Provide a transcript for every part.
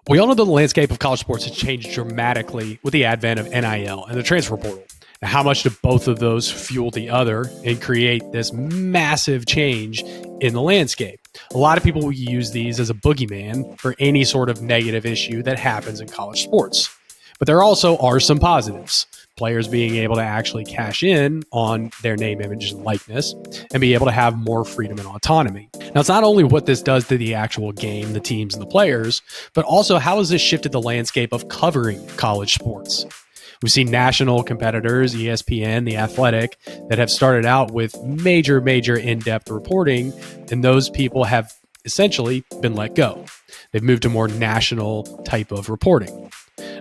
We all know that the landscape of college sports has changed dramatically with the advent of NIL and the transfer portal. Now, how much do both of those fuel the other and create this massive change in the landscape? A lot of people will use these as a boogeyman for any sort of negative issue that happens in college sports. But there also are some positives. Players being able to actually cash in on their name, image, and likeness and be able to have more freedom and autonomy. Now, it's not only what this does to the actual game, the teams, and the players, but also how has this shifted the landscape of covering college sports? We've seen national competitors, ESPN, The Athletic, that have started out with major in-depth reporting, and those people have essentially been let go. They've moved to more national type of reporting.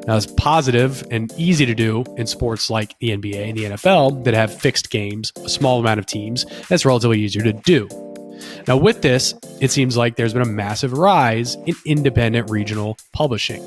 Now, it's positive and easy to do in sports like the NBA and the NFL that have fixed games, a small amount of teams. That's relatively easier to do. Now, with this, it seems like there's been a massive rise in independent regional publishing.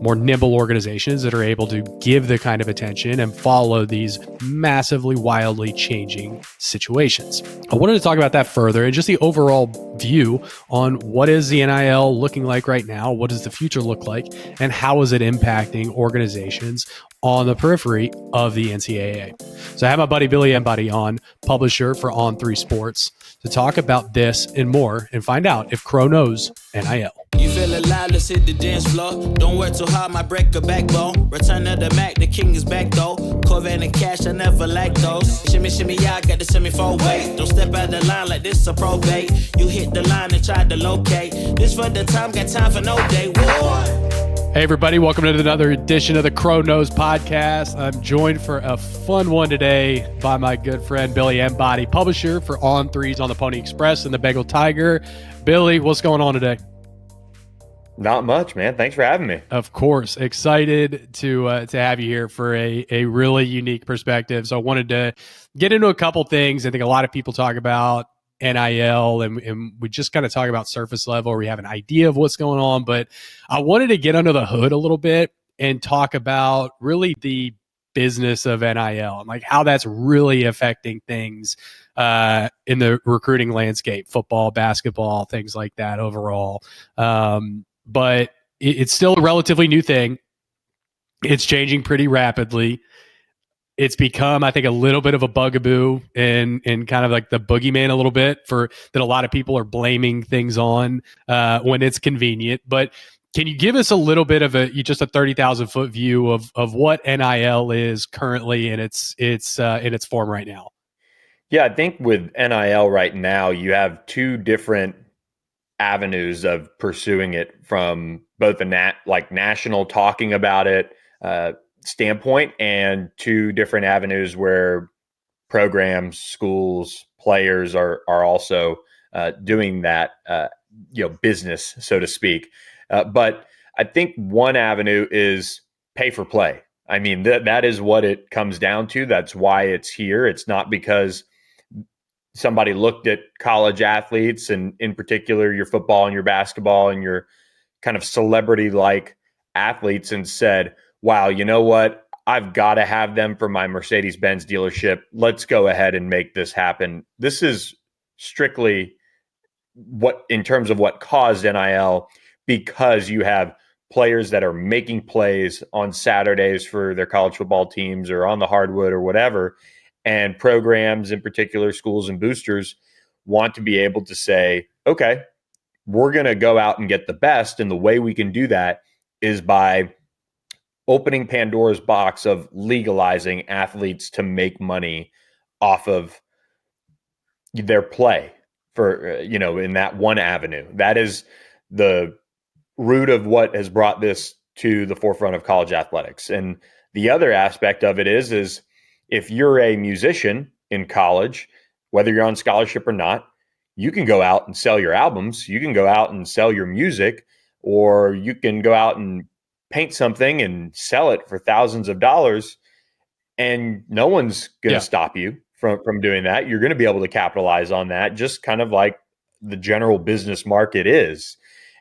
More nimble organizations that are able to give the kind of attention and follow these massively, wildly changing situations. I wanted to talk about that further and just the overall view on what is the NIL looking like right now, what does the future look like, and how is it impacting organizations on the periphery of the NCAA. So I have my buddy Billy Embody on, publisher for On3 Sports, to talk about this and more and find out if Krow knows NIL. You feel alive, let's hit the dance floor. Don't work too hard, might break a backbone. Return of the Mac, the king is back though. Corvette and cash, I never lack those. Shimmy, yeah, I got the semi-4 weight. Don't step out the line like this a probate. You hit the line and try to locate. This for the time, got time for no day. Whoa. Hey everybody, welcome to another edition of the Krow Knows podcast. I'm joined for a fun one today by my good friend Billy Embody, publisher for On3's On the Pony Express and the Bengal Tiger. Billy, what's going on today? Not much, man. Thanks for having me. Of course. Excited to have you here for a really unique perspective. So I wanted to get into a couple things. I think a lot of people talk about NIL and we just kind of talk about surface level, or we have an idea of what's going on. But I wanted to get under the hood a little bit and talk about really the business of NIL and like how that's really affecting things in the recruiting landscape, football, basketball, things like that overall. But it's still a relatively new thing. It's changing pretty rapidly. It's become, I think, a little bit of a bugaboo and kind of like the boogeyman a little bit for that a lot of people are blaming things on when it's convenient. But can you give us a little bit of just a 30,000 foot view of what NIL is currently in its form right now? Yeah, I think with NIL right now, you have two different avenues of pursuing it from both a national talking about it standpoint, and two different avenues where programs, schools, players are also doing that business, so to speak. But I think one avenue is pay for play. I mean, that is what it comes down to. That's why it's here. It's not because somebody looked at college athletes, and in particular your football and your basketball and your kind of celebrity-like athletes, and said, wow, you know what? I've got to have them for my Mercedes-Benz dealership. Let's go ahead and make this happen. This is strictly what, in terms of what caused NIL, because you have players that are making plays on Saturdays for their college football teams or on the hardwood or whatever. And programs, in particular schools and boosters, want to be able to say, okay, we're going to go out and get the best. And the way we can do that is by opening Pandora's box of legalizing athletes to make money off of their play for, in that one avenue. That is the root of what has brought this to the forefront of college athletics. And the other aspect of it is if you're a musician in college, whether you're on scholarship or not, you can go out and sell your albums. You can go out and sell your music, or you can go out and paint something and sell it for thousands of dollars, and no one's going to stop you from doing that. You're going to be able to capitalize on that, just kind of like the general business market is.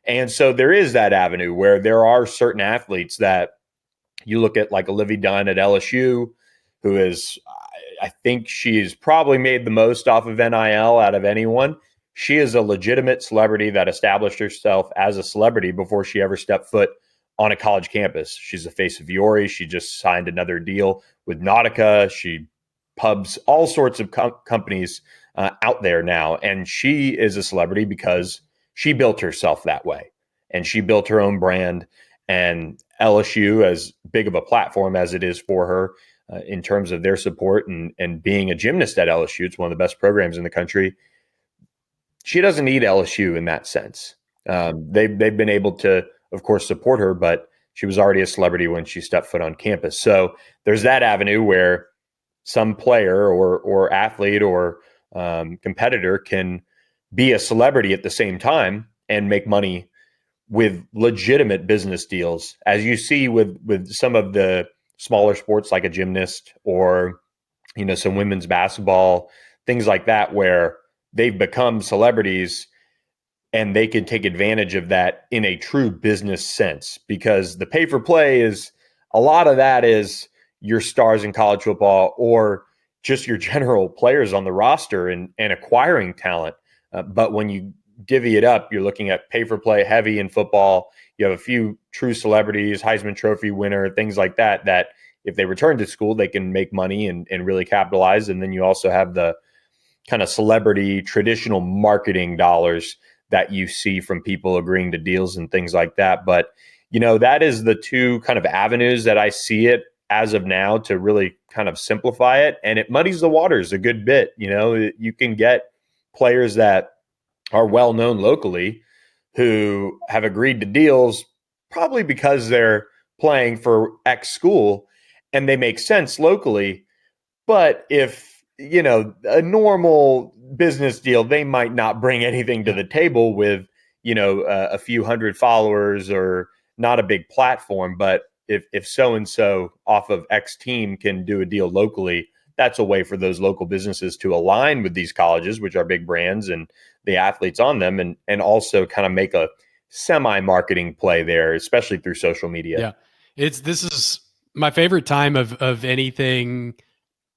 And so there is that avenue where there are certain athletes that you look at, like Olivia Dunn at LSU, who is, I think she's probably made the most off of NIL out of anyone. she is a legitimate celebrity that established herself as a celebrity before she ever stepped foot on a college campus. She's the face of Fiore. She just signed another deal with Nautica. She pubs all sorts of companies out there now. And she is a celebrity because she built herself that way. And she built her own brand. And LSU, as big of a platform as it is for her in terms of their support and being a gymnast at LSU, it's one of the best programs in the country. She doesn't need LSU in that sense. They've been able to, of course, support her, but she was already a celebrity when she stepped foot on campus. So there's that avenue where some player or athlete or competitor can be a celebrity at the same time and make money with legitimate business deals, as you see with some of the smaller sports like a gymnast or some women's basketball, things like that, where they've become celebrities and they can take advantage of that in a true business sense, because the pay for play is a lot of that is your stars in college football or just your general players on the roster and acquiring talent. But when you divvy it up, you're looking at pay for play heavy in football. You have a few true celebrities, Heisman Trophy winner, things like that, that if they return to school, they can make money and really capitalize. And then you also have the kind of celebrity traditional marketing dollars that you see from people agreeing to deals and things like that. But, that is the two kind of avenues that I see it as of now to really kind of simplify it. And it muddies the waters a good bit. You can get players that are well known locally who have agreed to deals probably because they're playing for X school and they make sense locally. But if a normal business deal, they might not bring anything to the table with, a few hundred followers or not a big platform. But if so-and-so off of X team can do a deal locally, that's a way for those local businesses to align with these colleges, which are big brands and the athletes on them, and also kind of make a semi-marketing play there, especially through social media. Yeah. This is my favorite time of anything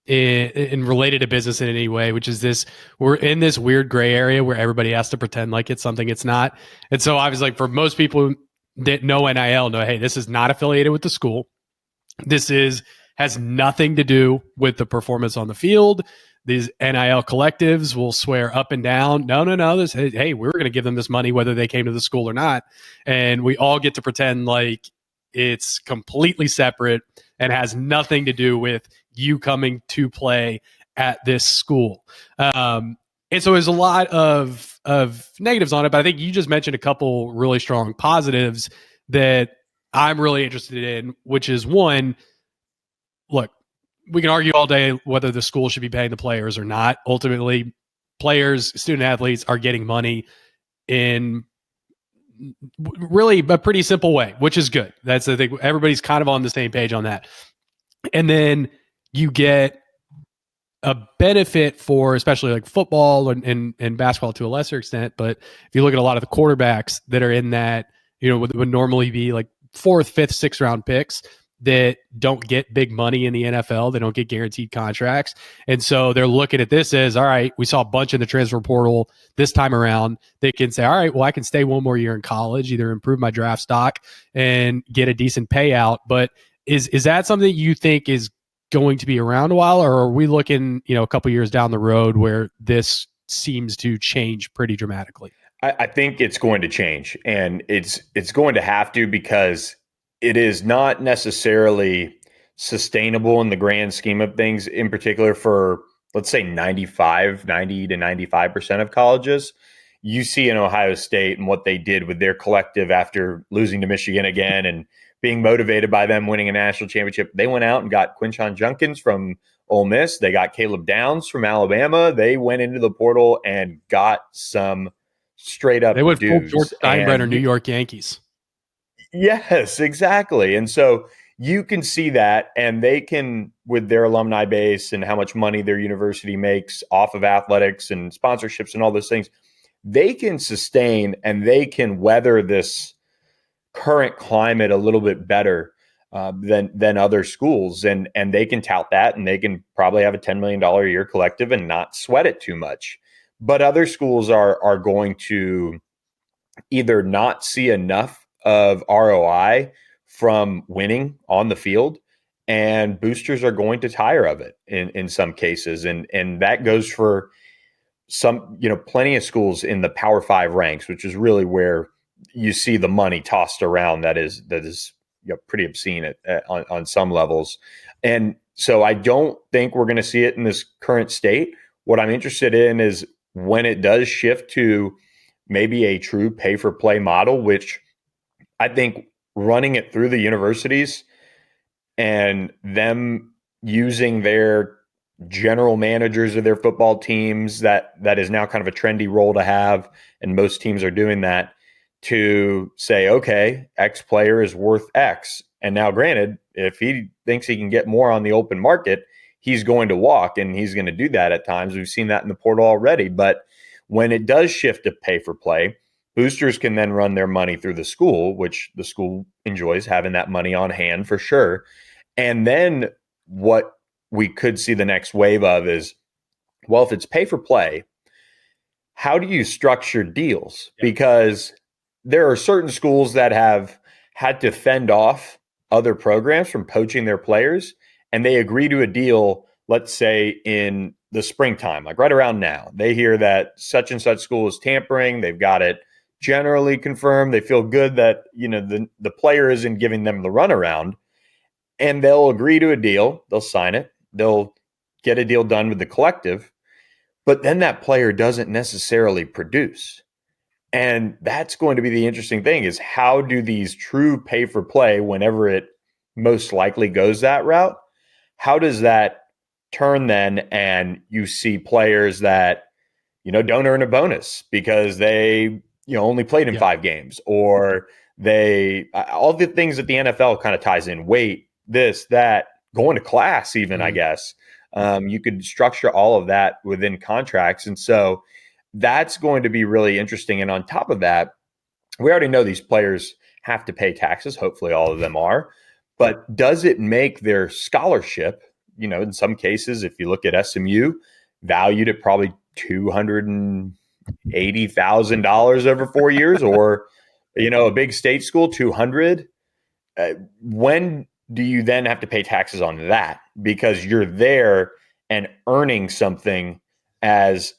in related to business in any way, which is we're in this weird gray area where everybody has to pretend like it's something it's not. And so I was like, for most people that know NIL, know, hey, this is not affiliated with the school. This has nothing to do with the performance on the field. These NIL collectives will swear up and down, no. Hey, we're going to give them this money whether they came to the school or not. And we all get to pretend like it's completely separate and has nothing to do with you coming to play at this school. And so there's a lot of negatives on it, but I think you just mentioned a couple really strong positives that I'm really interested in, which is one, look, we can argue all day whether the school should be paying the players or not. Ultimately, players, student athletes are getting money in really a pretty simple way, which is good. That's the thing. Everybody's kind of on the same page on that. And then you get a benefit for especially like football and basketball to a lesser extent. But if you look at a lot of the quarterbacks that are in that, would normally be like 4th, 5th, 6th round picks that don't get big money in the NFL. They don't get guaranteed contracts. And so they're looking at this as, all right, we saw a bunch in the transfer portal this time around. They can say, all right, well, I can stay one more year in college, either improve my draft stock and get a decent payout. But is that something that you think is going to be around a while, or are we looking, a couple years down the road where this seems to change pretty dramatically? I think it's going to change, and it's going to have to, because it is not necessarily sustainable in the grand scheme of things, in particular for, let's say, 90 to 95% of colleges. You see in Ohio State and what they did with their collective after losing to Michigan again and being motivated by them winning a national championship. They went out and got Quinshon Judkins from Ole Miss. They got Caleb Downs from Alabama. They went into the portal and got some straight up They would dudes. full George Steinbrenner, New York Yankees. Yes, exactly. And so you can see that, and they can, with their alumni base and how much money their university makes off of athletics and sponsorships and all those things, they can sustain and they can weather this current climate a little bit better than other schools. And they can tout that, and they can probably have a $10 million a year collective and not sweat it too much. but other schools are going to either not see enough of ROI from winning on the field, and boosters are going to tire of it in some cases. And that goes for some, plenty of schools in the Power 5 ranks, which is really where you see the money tossed around that is pretty obscene on some levels. And so I don't think we're going to see it in this current state. What I'm interested in is when it does shift to maybe a true pay for play model, which I think running it through the universities and them using their general managers of their football teams, that is now kind of a trendy role to have, and most teams are doing that, to say, okay, X player is worth X. And now granted, if he thinks he can get more on the open market, he's going to walk, and he's going to do that at times. We've seen that in the portal already. But when it does shift to pay for play, boosters can then run their money through the school, which the school enjoys having that money on hand for sure. And then what we could see the next wave of is, well, if it's pay for play, how do you structure deals? Yeah. Because there are certain schools that have had to fend off other programs from poaching their players, and they agree to a deal, let's say in the springtime, like right around now. They hear that such and such school is tampering. They've got it generally confirmed. They feel good that, the player isn't giving them the runaround, and they'll agree to a deal. They'll sign it. They'll get a deal done with the collective, but then that player doesn't necessarily produce. And that's going to be the interesting thing, is how do these true pay for play, whenever it most likely goes that route, how does that turn then, and you see players that, don't earn a bonus because they, only played in 5 games, or they, all the things that the NFL kind of ties in, weight, this, that, going to class even, I guess. You could structure all of that within contracts. And so that's going to be really interesting. And on top of that, we already know these players have to pay taxes. Hopefully all of them are. But does it make their scholarship, in some cases, if you look at SMU, valued at probably $280,000 over 4 years, or, a big state school, 200. When do you then have to pay taxes on that? Because you're there and earning something as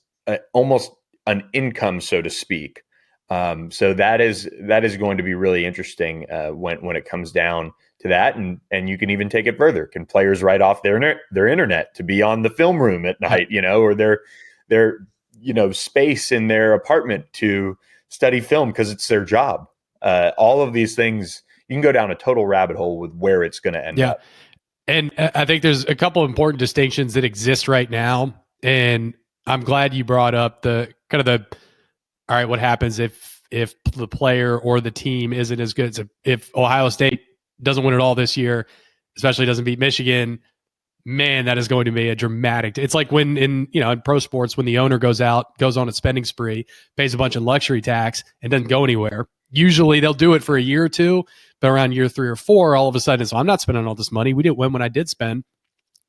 almost an income, so to speak. So that is going to be really interesting when it comes down to that. And you can even take it further. Can players write off their internet to be on the film room at night, or their space in their apartment to study film because it's their job? All of these things, you can go down a total rabbit hole with where it's going to end up. And I think there's a couple important distinctions that exist right now. And I'm glad you brought up all right, what happens if the player or the team isn't as good? So if Ohio State doesn't win it all this year, especially doesn't beat Michigan, man, that is going to be a dramatic. It's like when in pro sports, when the owner goes on a spending spree, pays a bunch of luxury tax, and doesn't go anywhere. Usually they'll do it for a year or two, but around year 3 or 4, all of a sudden, so I'm not spending all this money. We didn't win when I did spend,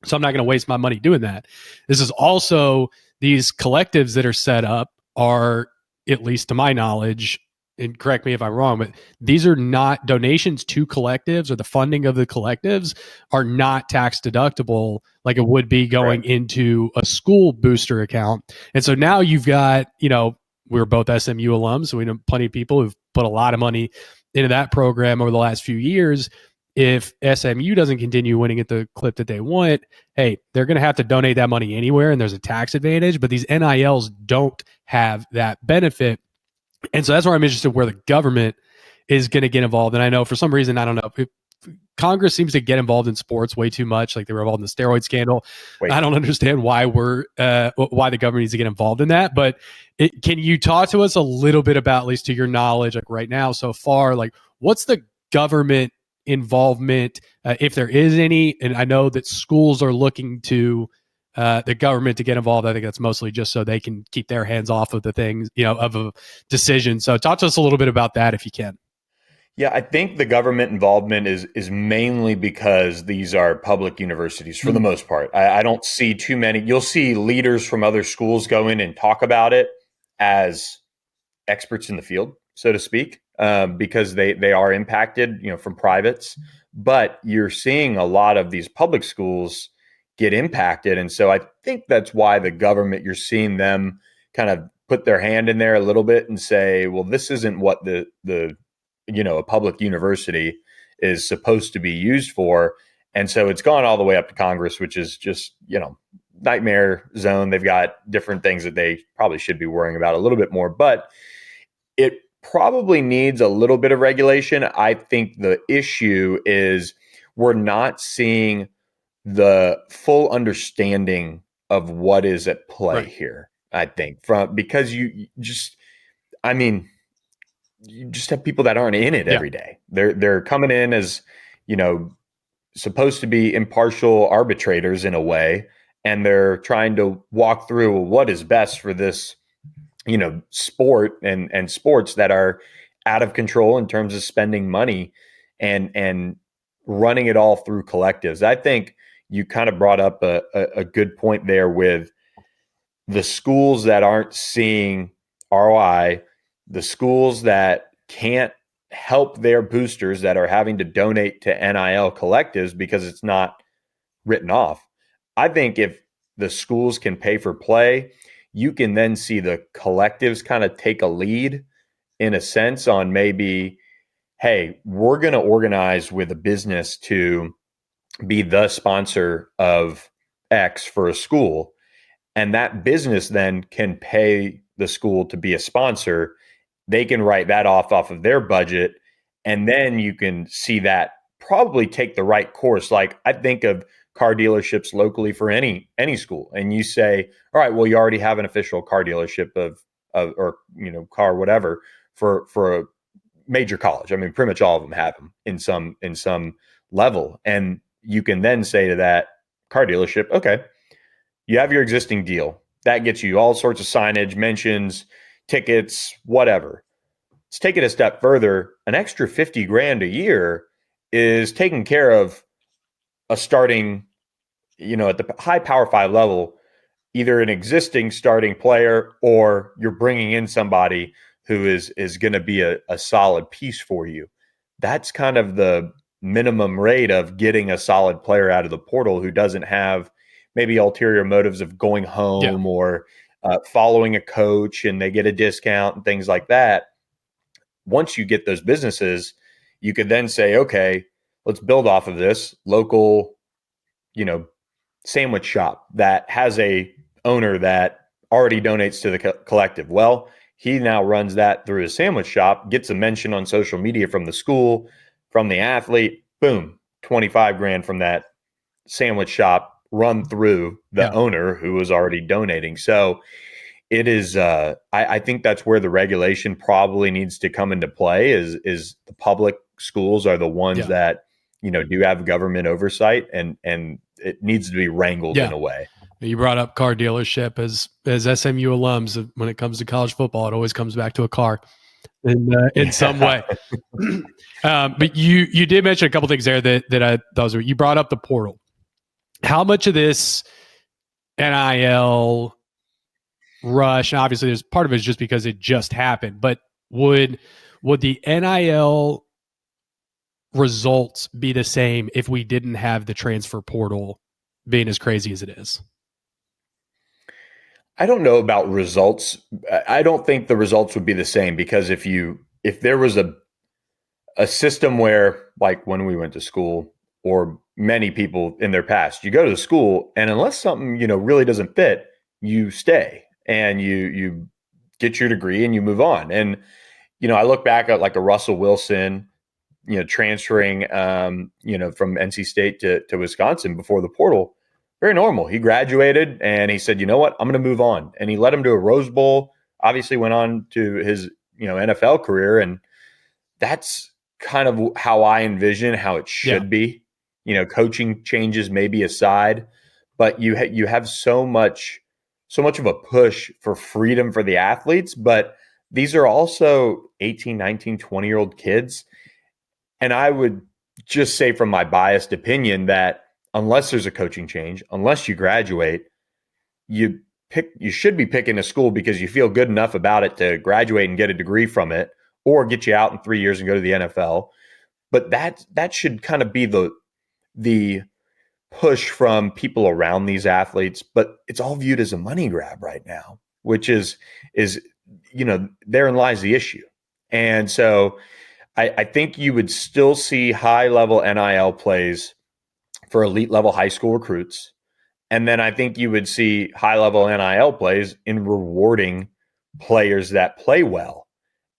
so I'm not going to waste my money doing that. This is also, these collectives that are set up are, at least to my knowledge, and correct me if I'm wrong, but these are not donations to collectives, or the funding of the collectives are not tax deductible like it would be going into a school booster account. And so now you've got, we're both SMU alums, so we know plenty of people who've put a lot of money into that program over the last few years. If SMU doesn't continue winning at the clip that they want, hey, they're going to have to donate that money anywhere, and there's a tax advantage. But these NILs don't have that benefit. And so that's where I'm interested in where the government is going to get involved. And I know for some reason, I don't know, Congress seems to get involved in sports way too much. Like they were involved in the steroid scandal. I don't understand why why the government needs to get involved in that. But can you talk to us a little bit about, at least to your knowledge, like right now so far, like what's the government involvement, if there is any? And I know that schools are looking to the government to get involved. I think that's mostly just so they can keep their hands off of the things, of a decision. So talk to us a little bit about that if you can. Yeah, I think the government involvement is mainly because these are public universities for the most part. I don't see too many. You'll see leaders from other schools go in and talk about it as experts in the field, so to speak, because they are impacted, from privates. But you're seeing a lot of these public schools get impacted, and so I think that's why the government, you're seeing them kind of put their hand in there a little bit and say, well, this isn't what the a public university is supposed to be used for. And so it's gone all the way up to Congress, which is just, nightmare zone. They've got different things that they probably should be worrying about a little bit more, but it probably needs a little bit of regulation. I think the issue is we're not seeing the full understanding of what is at play Right. here. I think because I mean, you just have people that aren't in it Yeah. every day. They're coming in as, you know, supposed to be impartial arbitrators in a way, and they're trying to walk through what is best for this, sport and sports that are out of control in terms of spending money and running it all through collectives. I think you kind of brought up a good point there with the schools that aren't seeing ROI, the schools that can't help their boosters that are having to donate to NIL collectives because it's not written off. I think if the schools can pay for play, you can then see the collectives kind of take a lead in a sense on maybe, hey, we're going to organize with a business to be the sponsor of X for a school. And that business then can pay the school to be a sponsor. They can write that off of their budget. And then you can see that probably take the right course. Like I think of car dealerships locally for any school. And you say, all right, well, you already have an official car dealership of or car whatever for a major college. I mean, pretty much all of them have them in some level. And you can then say to that car dealership, okay, you have your existing deal. That gets you all sorts of signage, mentions, tickets, whatever. Let's take it a step further. An extra 50 grand a year is taking care of a starting, at the high Power 5 level, either an existing starting player or you're bringing in somebody who is going to be a solid piece for you. That's kind of the minimum rate of getting a solid player out of the portal who doesn't have maybe ulterior motives of going Yeah. home or following a coach and they get a discount and things like that. Once you get those businesses, you could then say, okay, let's build off of this local, sandwich shop that has a owner that already donates to the collective. Well, he now runs that through his sandwich shop, gets a mention on social media from the school, from the athlete, boom, 25 grand from that sandwich shop run through the Yeah. owner who was already donating. So it is, I think that's where the regulation probably needs to come into play is the public schools are the ones Yeah. that, do have government oversight and it needs to be wrangled in a way. You brought up car dealership as SMU alums. When it comes to college football, it always comes back to a car in some way. But you did mention a couple things there that I thought you brought up the portal. How much of this NIL rush, and obviously there's part of it is just because it just happened, but would the NIL results be the same if we didn't have the transfer portal being as crazy as it is? I don't know about results. I don't think the results would be the same because if there was a system where, like when we went to school or many people in their past, you go to the school and unless something, really doesn't fit, you stay and you get your degree and you move on. And, I look back at like a Russell Wilson, transferring, from NC State to Wisconsin before the portal. Very normal. He graduated and he said, you know what, I'm going to move on. And he led him to a Rose Bowl, obviously went on to his, NFL career. And that's kind of how I envision how it should be. Coaching changes maybe aside, but you have so much of a push for freedom for the athletes, but these are also 18, 19, 20-year-old kids. And I would just say from my biased opinion that unless there's a coaching change, unless you graduate, you should be picking a school because you feel good enough about it to graduate and get a degree from it, or get you out in 3 years and go to the NFL. But that should kind of be the push from people around these athletes. But it's all viewed as a money grab right now, which is therein lies the issue. And so I think you would still see high level NIL plays for elite level high school recruits. And then I think you would see high level NIL plays in rewarding players that play well.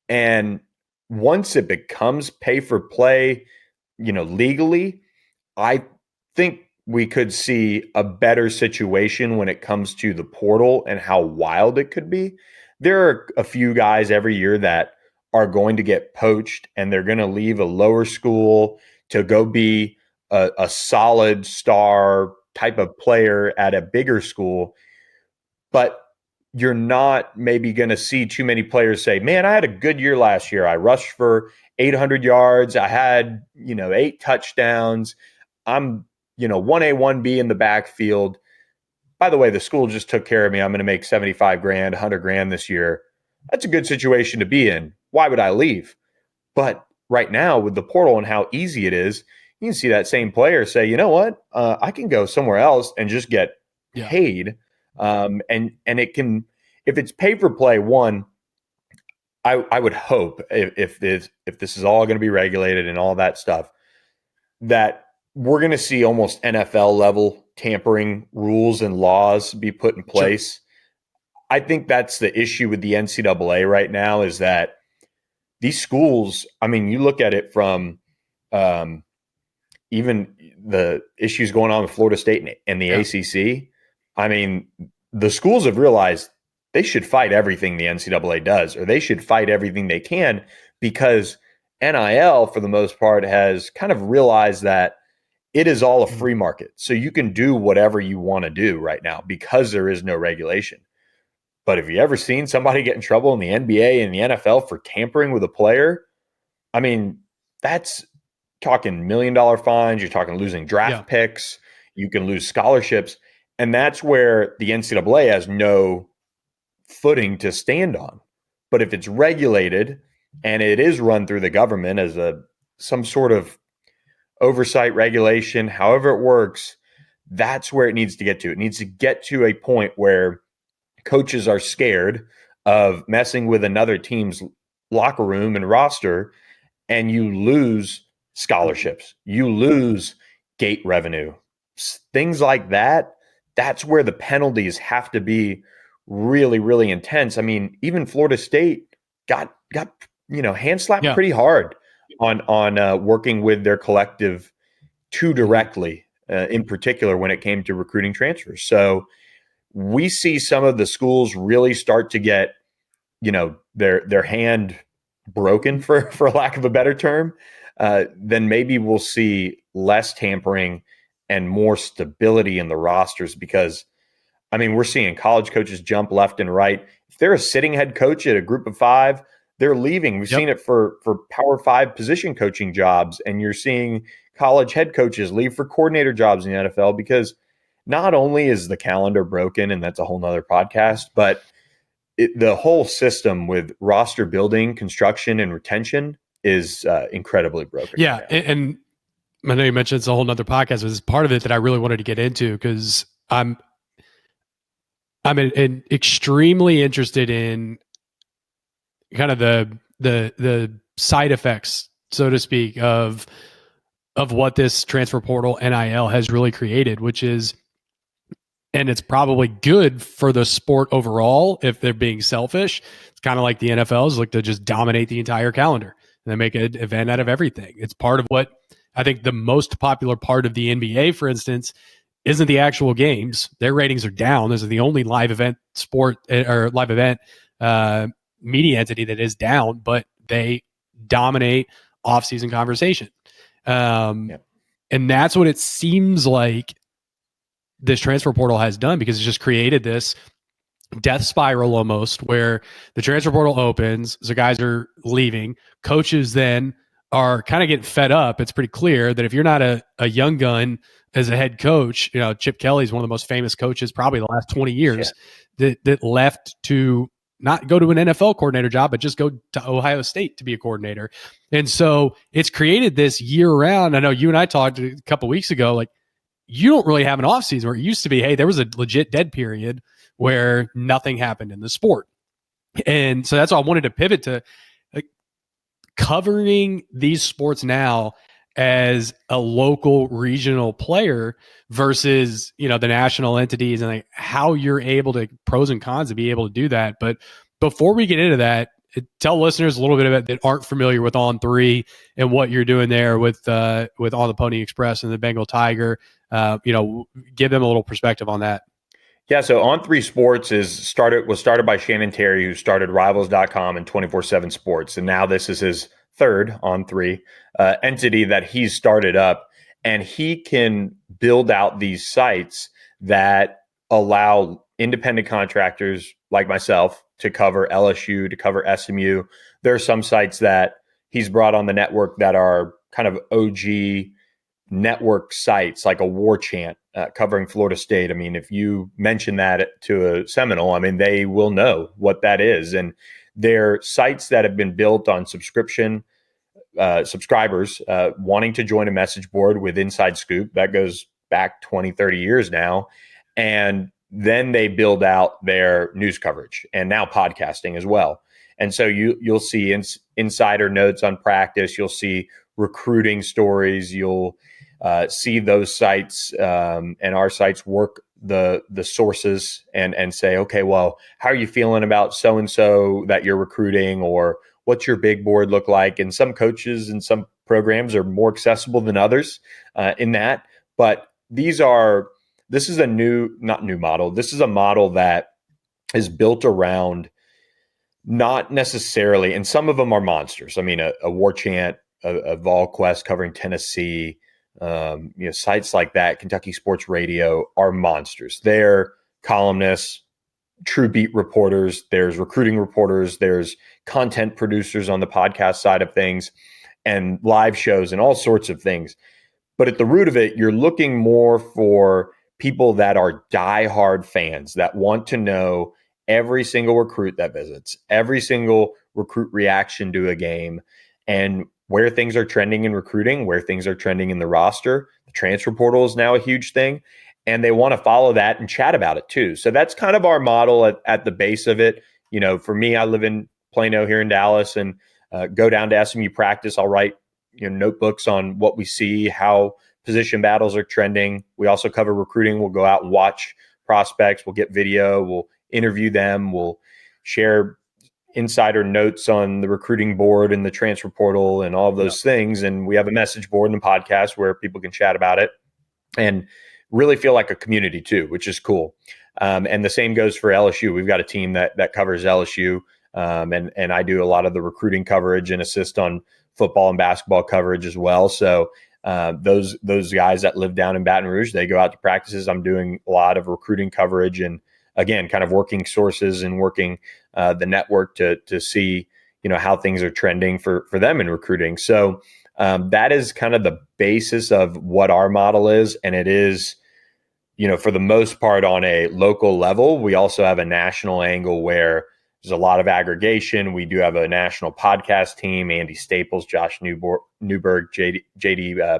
And once it becomes pay for play, legally, I think we could see a better situation when it comes to the portal and how wild it could be. There are a few guys every year that are going to get poached and they're going to leave a lower school to go be a solid star type of player at a bigger school. But you're not maybe going to see too many players say, man, I had a good year last year. I rushed for 800 yards. I had, 8 touchdowns. I'm, 1A, 1B in the backfield. By the way, the school just took care of me. I'm going to make 75 grand, 100 grand this year. That's a good situation to be in. Why would I leave? But right now with the portal and how easy it is, you can see that same player say, you know what? I can go somewhere else and just get paid. And it can, if it's pay for play, I would hope if this is all going to be regulated and all that stuff, that we're going to see almost NFL level tampering rules and laws be put in place. Sure. I think that's the issue with the NCAA right now, is that these schools, I mean, you look at it from even the issues going on with Florida State and the ACC. I mean, the schools have realized they should fight everything the NCAA does, or they should fight everything they can, because NIL, for the most part, has kind of realized that it is all a free market. So you can do whatever you want to do right now because there is no regulation. But have you ever seen somebody get in trouble in the NBA and the NFL for tampering with a player? I mean, that's talking $1 million fines. You're talking losing draft picks. You can lose scholarships. And that's where the NCAA has no footing to stand on. But if it's regulated and it is run through the government as some sort of oversight regulation, however it works, that's where it needs to get to. It needs to get to a point where coaches are scared of messing with another team's locker room and roster, and you lose scholarships, you lose gate revenue, things like that. That's where the penalties have to be really, really intense. I mean, even Florida State got hand slapped pretty hard on working with their collective too directly, in particular when it came to recruiting transfers. So we see some of the schools really start to get, their hand broken, for lack of a better term. Then maybe we'll see less tampering and more stability in the rosters, because, I mean, we're seeing college coaches jump left and right. If they're a sitting head coach at a group of 5, they're leaving. We've seen it for Power 5 position coaching jobs, and you're seeing college head coaches leave for coordinator jobs in the NFL, because not only is the calendar broken, and that's a whole nother podcast, but the whole system with roster building, construction, and retention is incredibly broken. Yeah, right, and I know you mentioned it's a whole nother podcast, but it's part of it that I really wanted to get into, because I'm extremely interested in kind of the side effects, so to speak, of what this transfer portal NIL has really created, which is, and it's probably good for the sport overall if they're being selfish. It's kind of like the NFLs look to just dominate the entire calendar and they make an event out of everything. It's part of what I think the most popular part of the NBA, for instance, isn't the actual games. Their ratings are down. This is the only live event sport or live event media entity that is down, but they dominate off-season conversation. And that's what it seems like this transfer portal has done, because it's just created this death spiral almost, where the transfer portal opens, so guys are leaving, coaches then are kind of getting fed up. It's pretty clear that if you're not a young gun as a head coach, Chip Kelly is one of the most famous coaches probably the last 20 years that left to not go to an NFL coordinator job, but just go to Ohio State to be a coordinator. And so it's created this year round. I know you and I talked a couple weeks ago, like you don't really have an off season where it used to be, hey, there was a legit dead period where nothing happened in the sport. And so that's why I wanted to pivot to covering these sports now as a local regional player versus the national entities, and like how you're able to pros and cons to be able to do that. But before we get into that, tell listeners a little bit about that aren't familiar with On3 and what you're doing there with On the Pony Express and the Bengal Tiger. Give them a little perspective on that. Yeah, so On3 Sports was started by Shannon Terry, who started Rivals.com and 24/7 Sports, and now this is his third On3 entity that he's started up, and he can build out these sites that allow independent contractors like myself to cover LSU, to cover SMU. There are some sites that he's brought on the network that are kind of OG network sites, like a War Chant covering Florida State. I mean, if you mention that to a Seminole, I mean, they will know what that is. And they're sites that have been built on subscription subscribers wanting to join a message board with Inside Scoop. That goes back 20, 30 years now. And then they build out their news coverage and now podcasting as well. And so you'll see insider notes on practice. You'll see recruiting stories. You'll see those sites and our sites work the sources and say, okay, well, how are you feeling about so-and-so that you're recruiting, or what's your big board look like? And some coaches and some programs are more accessible than others in that. But this is a not new model. This is a model that is built around not necessarily, and some of them are monsters. I mean, a War Chant, a VolQuest covering Tennessee, sites like that, Kentucky Sports Radio, are monsters. They're columnists, true beat reporters, there's recruiting reporters, there's content producers on the podcast side of things, and live shows and all sorts of things. But at the root of it, you're looking more for people that are diehard fans that want to know every single recruit that visits, every single recruit reaction to a game, and where things are trending in recruiting, where things are trending in the roster. The transfer portal is now a huge thing, and they want to follow that and chat about it too. So that's kind of our model at the base of it. For me, I live in Plano here in Dallas, and go down to SMU practice. I'll write notebooks on what we see, how position battles are trending. We also cover recruiting. We'll go out and watch prospects. We'll get video. We'll interview them. We'll share insider notes on the recruiting board and the transfer portal and all of those things. And we have a message board and a podcast where people can chat about it and really feel like a community too, which is cool. And the same goes for LSU. We've got a team that covers LSU. And I do a lot of the recruiting coverage and assist on football and basketball coverage as well. So those guys that live down in Baton Rouge, they go out to practices. I'm doing a lot of recruiting coverage, and again, kind of working sources and working the network to see how things are trending for them in recruiting. So that is kind of the basis of what our model is, and it is for the most part on a local level. We also have a national angle where there's a lot of aggregation. We do have a national podcast team, Andy Staples, Josh Newberg, JD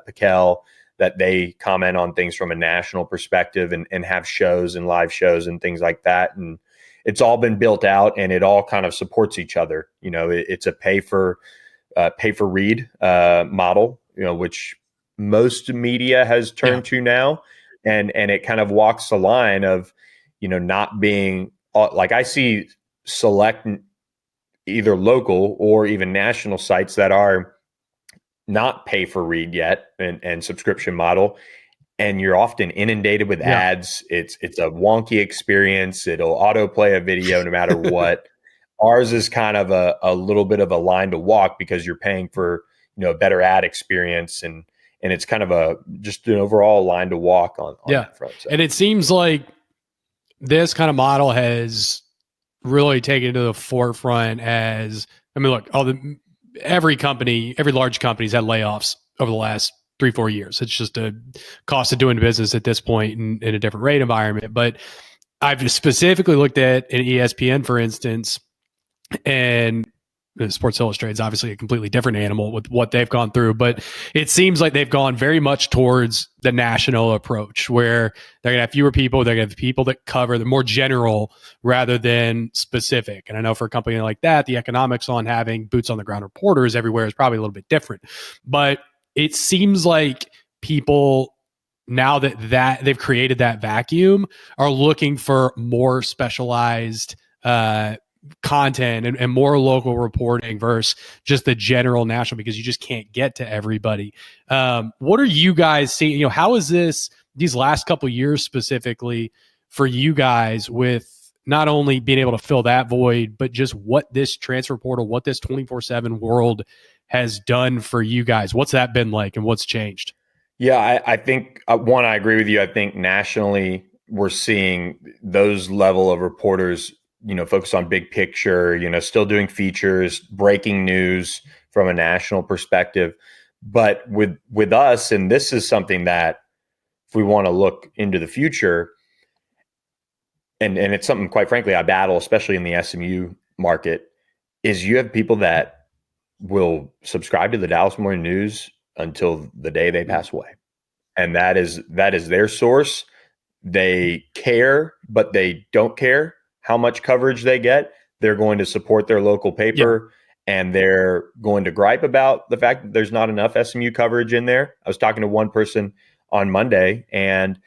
Piquel, that they comment on things from a national perspective and have shows and live shows and things like that. And it's all been built out, and it all kind of supports each other. It's a pay for read model, which most media has turned to now. And it kind of walks the line of, not being like, I see select either local or even national sites that are not pay for read yet and subscription model. And you're often inundated with ads. It's a wonky experience. It'll autoplay a video no matter what. Ours is kind of a little bit of a line to walk because you're paying for, a better ad experience, and it's kind of just an overall line to walk on that front. So. And it seems like this kind of model has really taken to the forefront look, every large company's had layoffs over the last 3-4 years. It's just a cost of doing business at this point in a different rate environment. But I've specifically looked at an ESPN, for instance, and Sports Illustrated is obviously a completely different animal with what they've gone through, but it seems like they've gone very much towards the national approach where they're going to have fewer people. They're going to have people that cover the more general rather than specific. And I know for a company like that, the economics on having boots on the ground reporters everywhere is probably a little bit different, but it seems like people now that they've created that vacuum are looking for more specialized, content and more local reporting versus just the general national, because you just can't get to everybody. What are you guys seeing? How is these last couple of years specifically for you guys with not only being able to fill that void, but just what this transfer portal, what this 24/7 world has done for you guys? What's that been like and what's changed? Yeah, I think one, I agree with you. I think nationally we're seeing those level of reporters, focus on big picture, still doing features, breaking news from a national perspective. But with us, and this is something that if we want to look into the future, and it's something, quite frankly, I battle, especially in the SMU market, is you have people that will subscribe to the Dallas Morning News until the day they pass away. And that is their source. They care, but they don't care how much coverage they get. They're going to support their local paper, and they're going to gripe about the fact that there's not enough SMU coverage in there. I was talking to one person on Monday, and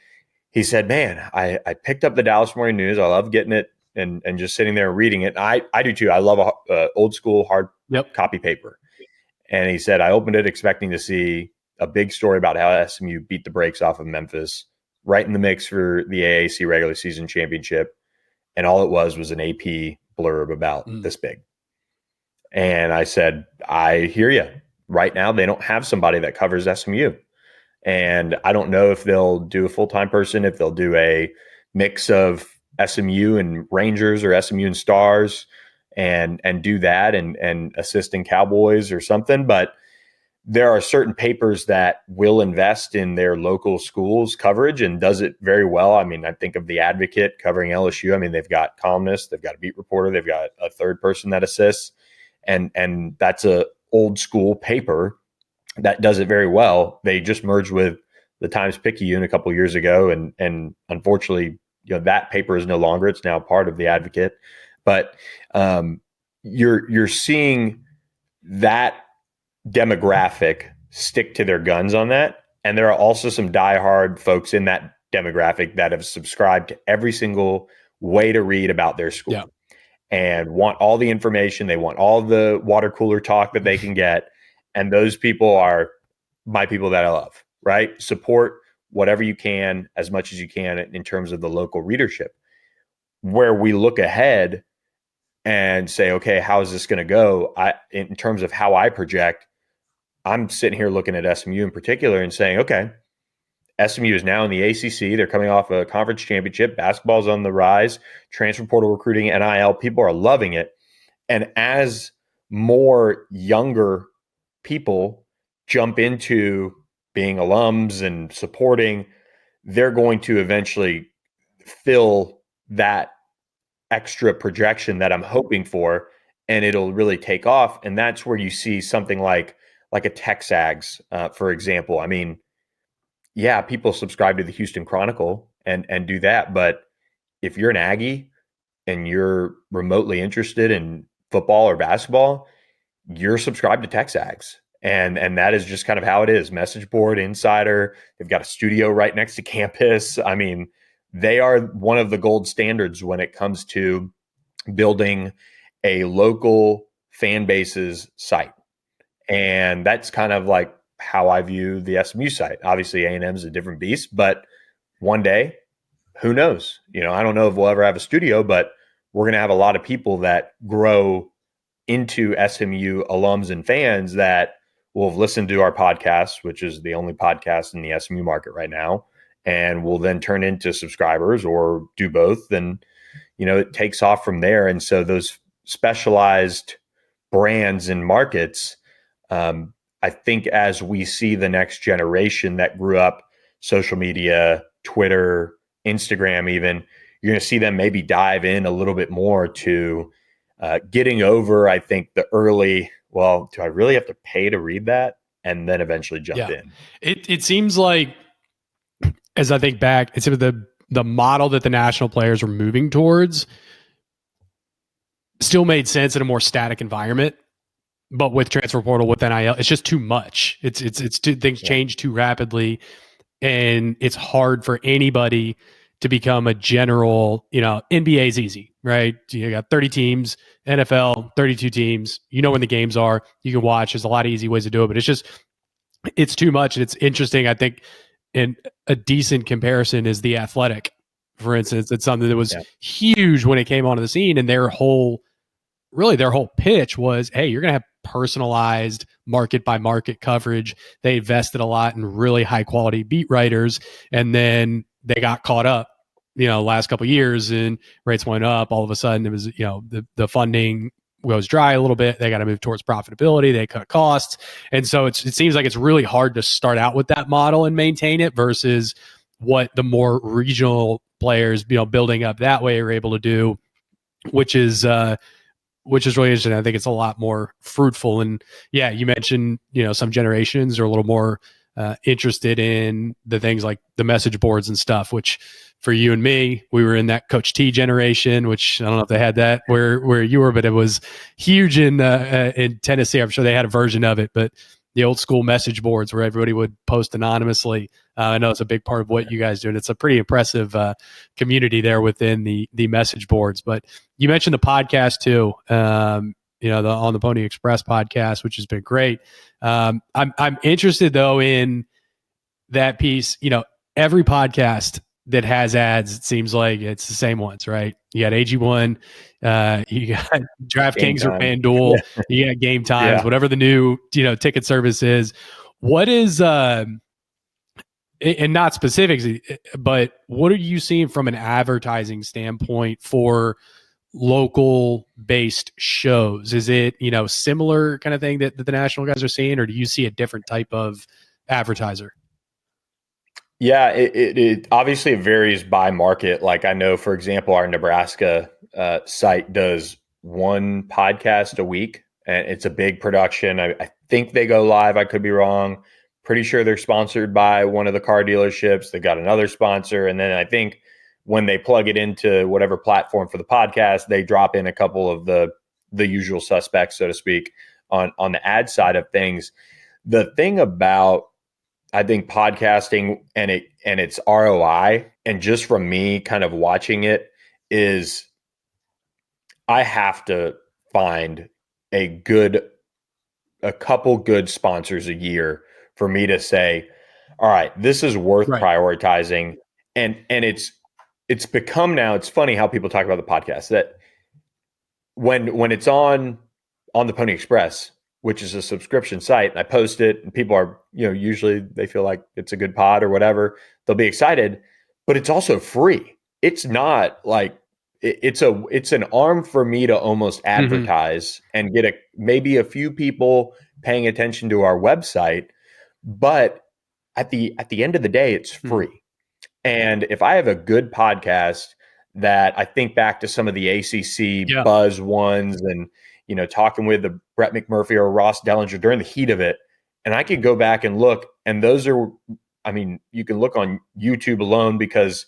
he said, man, I picked up the Dallas Morning News. I love getting it and just sitting there and reading it. I do too. I love a old school hard copy paper. And he said, I opened it expecting to see a big story about how SMU beat the brakes off of Memphis, right in the mix for the AAC regular season championship. And all it was an AP blurb about this big. And I said, I hear you. Right now, they don't have somebody that covers SMU. And I don't know if they'll do a full-time person, if they'll do a mix of SMU and Rangers or SMU and Stars and do that and assisting Cowboys or something. But there are certain papers that will invest in their local schools coverage and does it very well. I mean, I think of the Advocate covering LSU. I mean, they've got columnists, they've got a beat reporter, they've got a third person that assists, and that's a old school paper that does it very well. They just merged with the Times-Picayune a couple of years ago, and unfortunately, that paper is no longer. It's now part of the Advocate. But you're seeing that demographic stick to their guns on that. And there are also some diehard folks in that demographic that have subscribed to every single way to read about their school and want all the information. They want all the water cooler talk that they can get. And those people are my people that I love, right? Support whatever you can, as much as you can in terms of the local readership. Where we look ahead and say, okay, how is this going to go? In terms of how I project, I'm sitting here looking at SMU in particular and saying, okay, SMU is now in the ACC. They're coming off a conference championship. Basketball's on the rise. Transfer portal recruiting, NIL, people are loving it. And as more younger people jump into being alums and supporting, they're going to eventually fill that extra projection that I'm hoping for, and it'll really take off. And that's where you see something like a Texags, for example. I mean, yeah, people subscribe to the Houston Chronicle and do that. But if you're an Aggie and you're remotely interested in football or basketball, you're subscribed to Texags. And that is just kind of how it is. Message board, insider. They've got a studio right next to campus. I mean, they are one of the gold standards when it comes to building a local fan base's site. And that's kind of like how I view the SMU site. Obviously, A&M is a different beast, but one day, who knows? I don't know if we'll ever have a studio, but we're going to have a lot of people that grow into SMU alums and fans that will have listened to our podcast, which is the only podcast in the SMU market right now, and will then turn into subscribers or do both. And, it takes off from there. And so those specialized brands and markets, I think as we see the next generation that grew up social media, Twitter, Instagram, even, you're going to see them maybe dive in a little bit more to getting over, I think, the early, well, do I really have to pay to read that? And then eventually jump in. It seems like, as I think back, it's the model that the national players were moving towards still made sense in a more static environment. But with transfer portal, with NIL, it's just too much. It's too, things change too rapidly, and it's hard for anybody to become a general. NBA is easy, right? You got 30 teams, NFL 32 teams. You know when the games are. You can watch. There's a lot of easy ways to do it, but it's too much, and it's interesting. I think, in a decent comparison is The Athletic, for instance. It's something that was huge when it came onto the scene, and their whole pitch was, hey, you're going to have personalized market by market coverage. They invested a lot in really high quality beat writers, and then they got caught up, last couple of years, and rates went up. All of a sudden, it was, the funding goes dry a little bit. They got to move towards profitability. They cut costs. And so it seems like it's really hard to start out with that model and maintain it versus what the more regional players, building up that way, are able to do, which is really interesting. I think it's a lot more fruitful. And yeah, you mentioned, some generations are a little more interested in the things like the message boards and stuff, which for you and me, we were in that Coach T generation, which I don't know if they had that where you were, but it was huge in Tennessee. I'm sure they had a version of it, but the old school message boards where everybody would post anonymously. I know it's a big part of what you guys do, and it's a pretty impressive community there within the message boards. But you mentioned the podcast too, the On the Pony Express podcast, which has been great. I'm interested though in that piece. Every podcast that has ads, it seems like it's the same ones, right? You got AG1, you got DraftKings or FanDuel, you got Game Times, whatever the new ticket service is. What is and not specifics, but what are you seeing from an advertising standpoint for local based shows? Is it similar kind of thing that the national guys are seeing, or do you see a different type of advertiser? Yeah, it obviously varies by market. Like I know, for example, our Nebraska site does one podcast a week, and it's a big production. I think they go live. I could be wrong. Pretty sure they're sponsored by one of the car dealerships. They got another sponsor, and then I think when they plug it into whatever platform for the podcast, they drop in a couple of the usual suspects, so to speak, on the ad side of things. The thing about, I think, podcasting and its ROI, and just from me kind of watching it, is I have to find a couple good sponsors a year for me to say, all right, this is worth prioritizing. And it's become now, it's funny how people talk about the podcast, that when it's on the Pony Express, which is a subscription site, and I post it, and people are, usually they feel like it's a good pod or whatever, they'll be excited, but it's also free. It's not like it's an arm for me to almost advertise and get maybe a few people paying attention to our website, but at the end of the day, it's free. And if I have a good podcast that I think back to some of the ACC buzz ones, and talking with the Brett McMurphy or Ross Dellinger during the heat of it, and I could go back and look, and those are, you can look on YouTube alone, because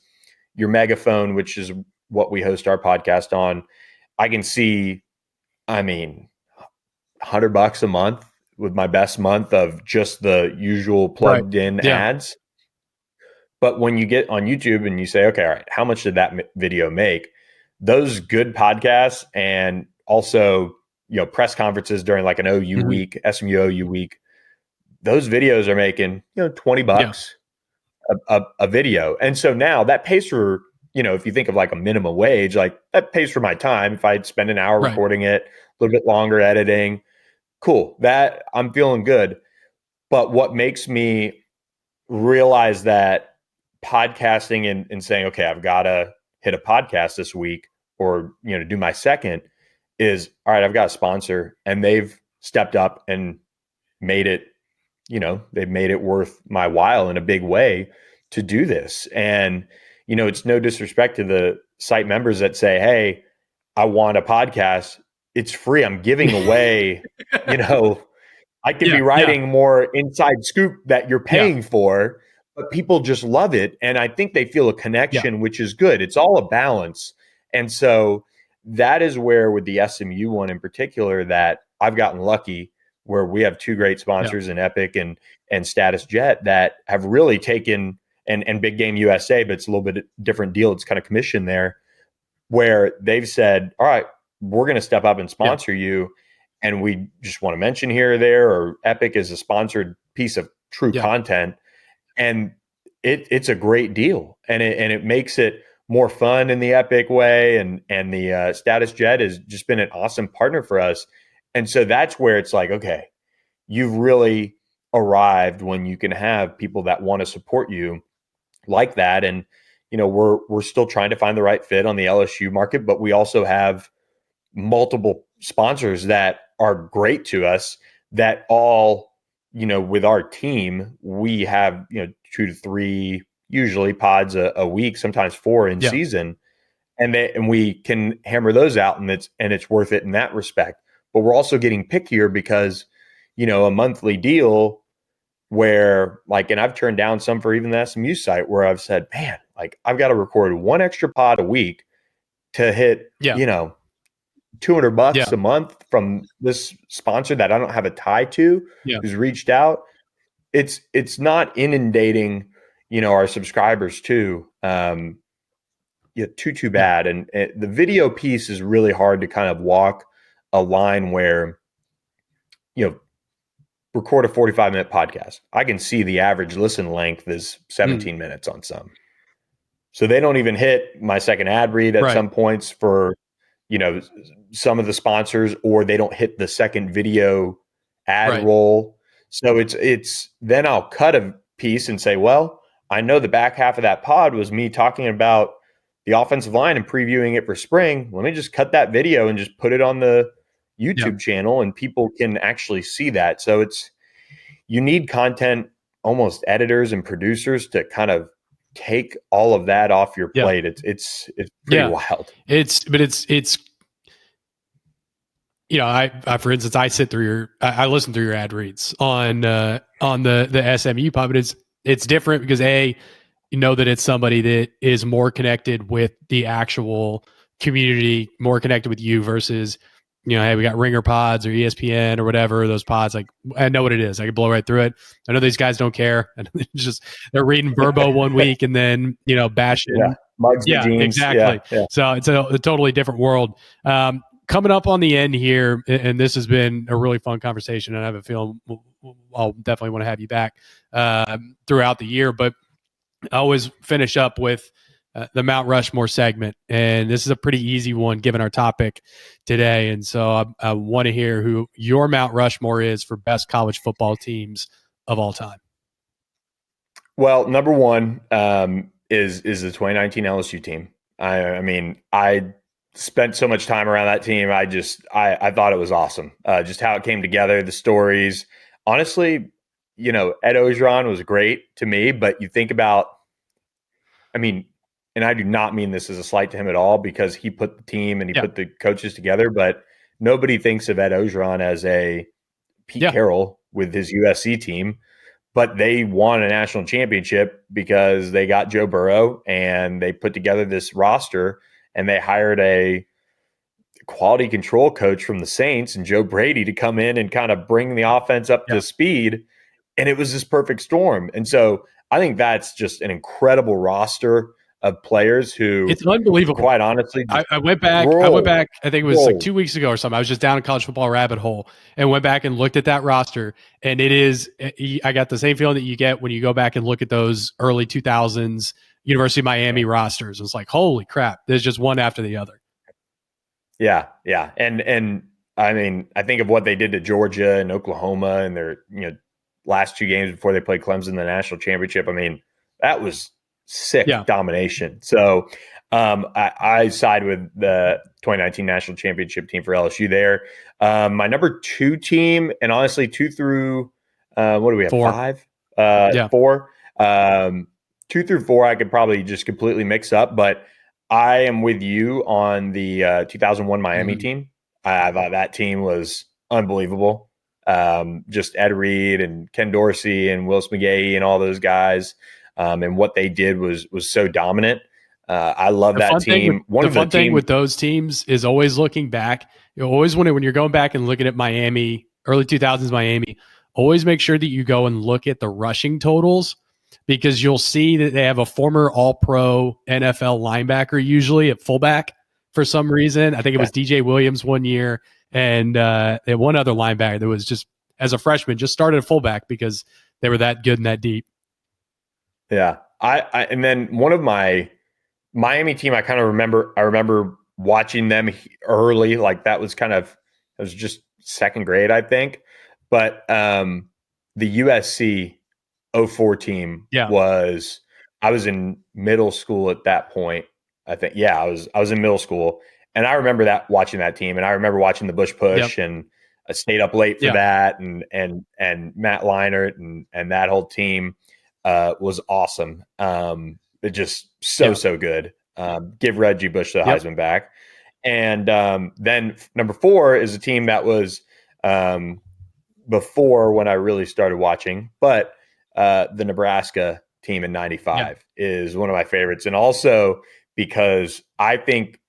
your Megaphone, which is what we host our podcast on, I can see, $100 a month with my best month of just the usual plugged in ads. But when you get on YouTube and you say, okay, all right, how much did that video make? Those good podcasts, and also, press conferences during like an OU week, SMU OU week, those videos are making, $20 a video. And so now that pays for, if you think of like a minimum wage, like that pays for my time. If I'd spend an hour recording it, a little bit longer editing, cool, that I'm feeling good. But what makes me realize that podcasting and saying, okay, I've got to hit a podcast this week, or, do my second, is, all right, I've got a sponsor, and they've stepped up and made it, they've made it worth my while in a big way to do this. And, it's no disrespect to the site members that say, hey, I want a podcast. It's free. I'm giving away, I could be writing more inside scoop that you're paying for, but people just love it. And I think they feel a connection, which is good. It's all a balance. And so that is where, with the SMU one in particular, that I've gotten lucky, where we have two great sponsors in Epic and Status Jet that have really taken, and Big Game USA, but it's a little bit different deal. It's kind of commission there, where they've said, all right, we're going to step up and sponsor you. And we just want to mention here or there, or Epic is a sponsored piece of true content. And it's a great deal. And it makes it more fun in the Epic way. And the Status Jet has just been an awesome partner for us. And so that's where it's like, okay, you've really arrived when you can have people that want to support you like that. And, we're still trying to find the right fit on the LSU market, but we also have multiple sponsors that are great to us that all, with our team, we have, 2 to 3 usually pods a week, sometimes 4 in season. And we can hammer those out, and it's worth it in that respect. But we're also getting pickier because, a monthly deal where, like, and I've turned down some for even the SMU site, where I've said, man, like, I've got to record 1 extra pod a week to hit, $200 a month from this sponsor that I don't have a tie to, who's reached out. It's not inundating, our subscribers too. Too bad. And the video piece is really hard to kind of walk a line where, record a 45-minute podcast. I can see the average listen length is 17 minutes on some. So they don't even hit my second ad read at some points for, some of the sponsors, or they don't hit the second video ad roll. So it's then I'll cut a piece and say, well, I know the back half of that pod was me talking about the offensive line and previewing it for spring. Let me just cut that video and just put it on the YouTube channel, and people can actually see that. So you need content, almost editors and producers, to kind of take all of that off your plate. It's pretty wild. It's I for instance, I listen through your ad reads on the SMU pod, but it's different because you know that it's somebody that is more connected with the actual community, more connected with you versus, hey, we got Ringer pods or ESPN or whatever, those pods. Like, I know what it is. I can blow right through it. I know these guys don't care. And they're reading Verbo one week and then, bashing. Mugs and jeans. Exactly. Yeah. So it's a totally different world. Coming up on the end here, and this has been a really fun conversation, and I have a feeling I'll definitely want to have you back throughout the year. But I always finish up with the Mount Rushmore segment, and this is a pretty easy one given our topic today. And so I want to hear who your Mount Rushmore is for best college football teams of all time. Well, number one is the 2019 LSU team. I mean, I spent so much time around that team. I thought it was awesome. Just how it came together, the stories. Honestly, Ed Ogeron was great to me, but you think about, and I do not mean this as a slight to him at all, because he put the team and he put the coaches together, but nobody thinks of Ed Ogeron as a Pete Carroll with his USC team. But they won a national championship because they got Joe Burrow and they put together this roster, and they hired a quality control coach from the Saints and Joe Brady to come in and kind of bring the offense up to speed. And it was this perfect storm. And so I think that's just an incredible roster of players who, it's unbelievable. Quite honestly, I went back. I think it was like 2 weeks ago or something. I was just down a college football rabbit hole and went back and looked at that roster. And I got the same feeling that you get when you go back and look at those early 2000s University of Miami rosters. It was like, holy crap, there's just one after the other. Yeah. And I mean, I think of what they did to Georgia and Oklahoma and their, last 2 games before they played Clemson in the national championship. I mean, that was sick domination. So I side with the 2019 national championship team for LSU there. My number 2 team, and honestly, 2 through what do we have? 4. 5, Yeah. 4. 2 through 4, I could probably just completely mix up, but I am with you on the 2001 Miami team. I thought that team was unbelievable. Just Ed Reed and Ken Dorsey and Willis McGahee and all those guys, and what they did was so dominant. I love that team. The fun thing with those teams is always looking back. You always when you're going back and looking at Miami, early 2000s Miami, always make sure that you go and look at the rushing totals, because you'll see that they have a former All-Pro NFL linebacker usually at fullback for some reason. I think it was DJ Williams one year, and they had one other linebacker that was just, as a freshman, just started at fullback because they were that good and that deep. Yeah. And then one of my Miami team, I remember watching them early. Like it was just second grade, I think. But the USC 04 team I was in middle school at that point. I think, I was in middle school, and I remember watching that team, and I remember watching the Bush Push, and I stayed up late for that, and Matt Leinart and that whole team was awesome. It just so good. Give Reggie Bush the Heisman back. And then number 4 is a team that was before when I really started watching, but the Nebraska team in 95 is one of my favorites. And also because I think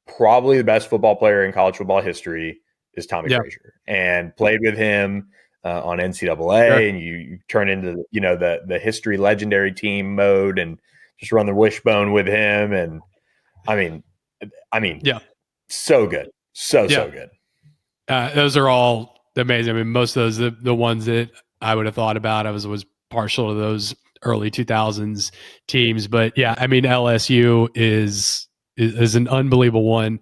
probably the best football player in college football history is Tommy Frazier, and played with him on NCAA, and you turn into the history legendary team mode and just run the wishbone with him. And I mean, so good. So good. Those are all amazing. I mean, most of those, the ones that I would have thought about, I was partial to those early 2000s teams. But yeah, I mean, LSU is an unbelievable one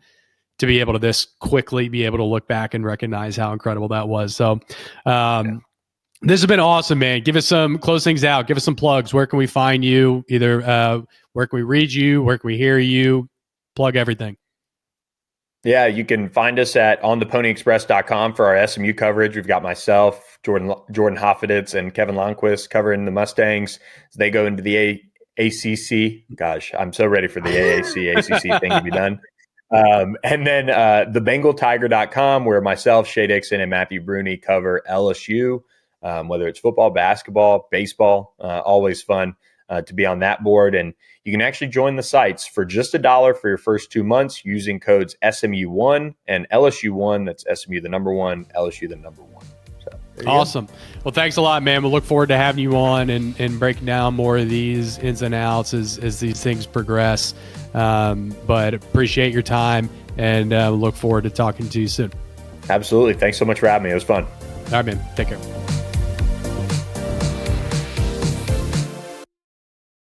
to be able to this quickly be able to look back and recognize how incredible that was. So this has been awesome, man. Give us close things out. Give us some plugs. Where can we find you? Either where can we read you? Where can we hear you? Plug everything. Yeah, you can find us at ontheponyexpress.com for our SMU coverage. We've got myself, Jordan Hoffeditz, and Kevin Lonnquist covering the Mustangs as they go into the ACC. Gosh, I'm so ready for the ACC thing to be done. And then thebengaltiger.com, where myself, Shea Dixon, and Matthew Bruni cover LSU, whether it's football, basketball, baseball. Always fun to be on that board. And you can actually join the sites for just $1 for your first 2 months using codes SMU1 and LSU1. That's SMU the number 1, LSU the number 1. So awesome. Well, thanks a lot, man. We'll look forward to having you on and breaking down more of these ins and outs as these things progress. But appreciate your time, and look forward to talking to you soon. Absolutely. Thanks so much for having me. It was fun. All right, man. Take care.